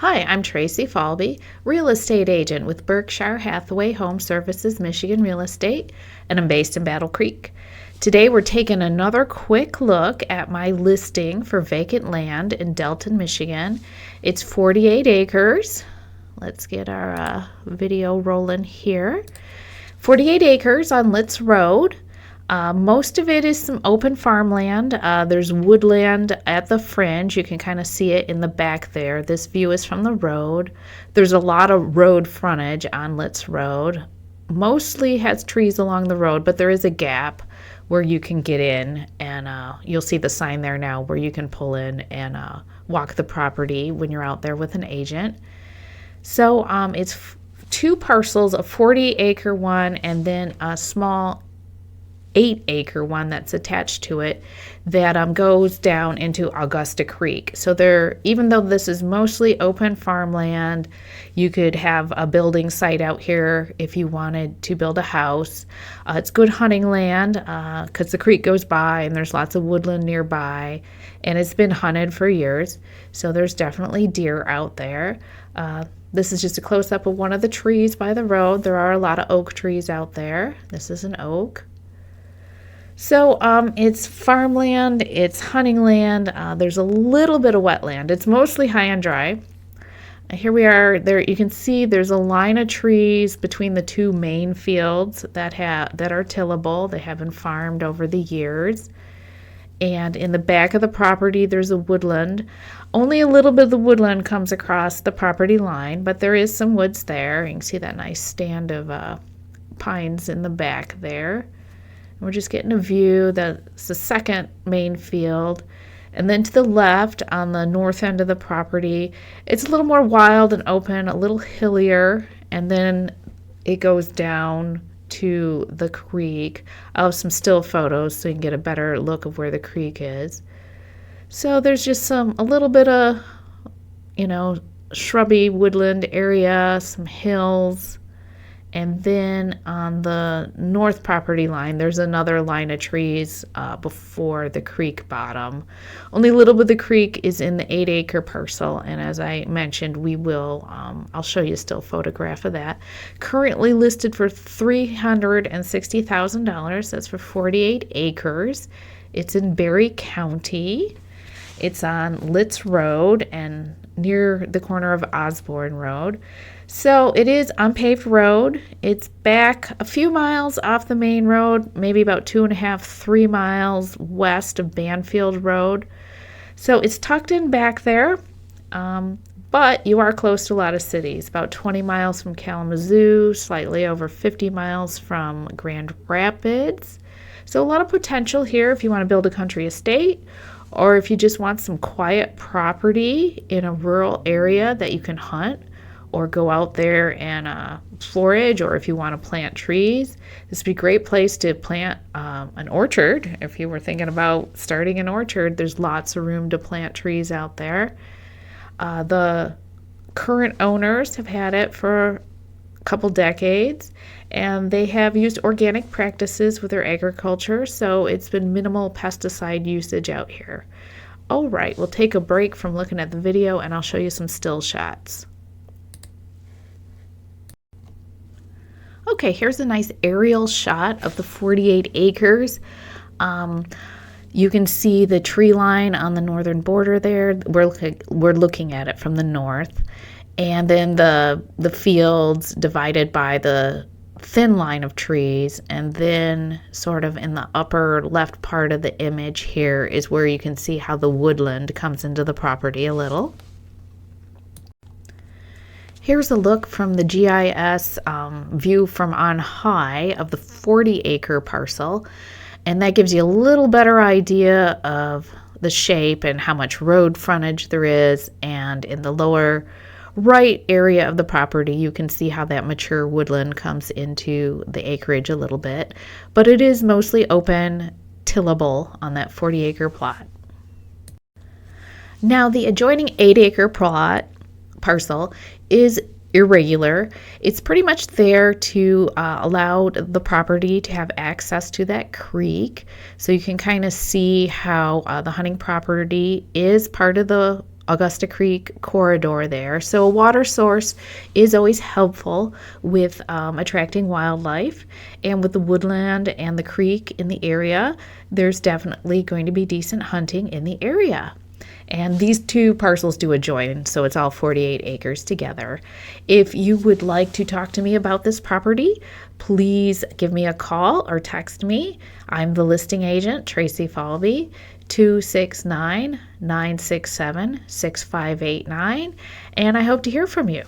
Hi, I'm Tracy Falbe, real estate agent with Berkshire Hathaway Home Services Michigan Real Estate, and I'm based in Battle Creek. Today we're taking another quick look at my listing for vacant land in Delton, Michigan. It's 48 acres. Let's get our video rolling here. 48 acres on Litz Road. Most of it is some open farmland. There's woodland at the fringe. You can kind of see it in the back there. This view is from the road. There's a lot of road frontage on Litz Road. Mostly has trees along the road, but there is a gap where you can get in, and you'll see the sign there now where you can pull in and walk the property when you're out there with an agent. So it's two parcels, a 40-acre one and then a small 8-acre one that's attached to it that goes down into Augusta Creek. So even though this is mostly open farmland, you could have a building site out here if you wanted to build a house. It's good hunting land because the creek goes by and there's lots of woodland nearby, and it's been hunted for years. So there's definitely deer out there. This is just a close-up of one of the trees by the road. There are a lot of oak trees out there. This is an oak. So it's farmland, it's hunting land, there's a little bit of wetland. It's mostly high and dry. Here we are, there you can see there's a line of trees between the two main fields that are tillable. They have been farmed over the years. And in the back of the property there's a woodland. Only a little bit of the woodland comes across the property line, but there is some woods there. You can see that nice stand of pines in the back there. We're just getting a view. That's the second main field. And then to the left on the north end of the property, it's a little more wild and open, a little hillier, and then it goes down to the creek. I'll have some still photos so you can get a better look of where the creek is. So there's just a little bit of, shrubby woodland area, some hills. And then on the north property line, there's another line of trees before the creek bottom. Only a little bit of the creek is in the 8-acre parcel. And as I mentioned, I'll show you a still photograph of that. Currently listed for $360,000. That's for 48 acres. It's in Berry County. It's on Litz Road and near the corner of Osborne Road. So it is unpaved road. It's back a few miles off the main road, maybe about 2.5, 3 miles west of Banfield Road. So it's tucked in back there, but you are close to a lot of cities, about 20 miles from Kalamazoo, slightly over 50 miles from Grand Rapids. So a lot of potential here if you want to build a country estate, or if you just want some quiet property in a rural area that you can hunt or go out there and forage, or if you want to plant trees. This would be a great place to plant an orchard. If you were thinking about starting an orchard, there's lots of room to plant trees out there. The current owners have had it for a couple decades, and they have used organic practices with their agriculture, so it's been minimal pesticide usage out here. All right, we'll take a break from looking at the video and I'll show you some still shots. Okay, here's a nice aerial shot of the 48 acres. You can see the tree line on the northern border there. We're looking at it from the north. And then the fields divided by the thin line of trees. And then sort of in the upper left part of the image here is where you can see how the woodland comes into the property a little. Here's a look from the GIS view from on high of the 40-acre parcel, and that gives you a little better idea of the shape and how much road frontage there is. And in the lower right area of the property, you can see how that mature woodland comes into the acreage a little bit, but it is mostly open, tillable on that 40-acre plot. Now the adjoining 8-acre parcel is irregular. It's pretty much there to allow the property to have access to that creek. So you can kind of see how the hunting property is part of the Augusta Creek corridor there. So a water source is always helpful with attracting wildlife. And with the woodland and the creek in the area, there's definitely going to be decent hunting in the area. And these two parcels do adjoin, so it's all 48 acres together. If you would like to talk to me about this property, please give me a call or text me. I'm the listing agent, Tracy Falbe, 269-967-6589, and I hope to hear from you.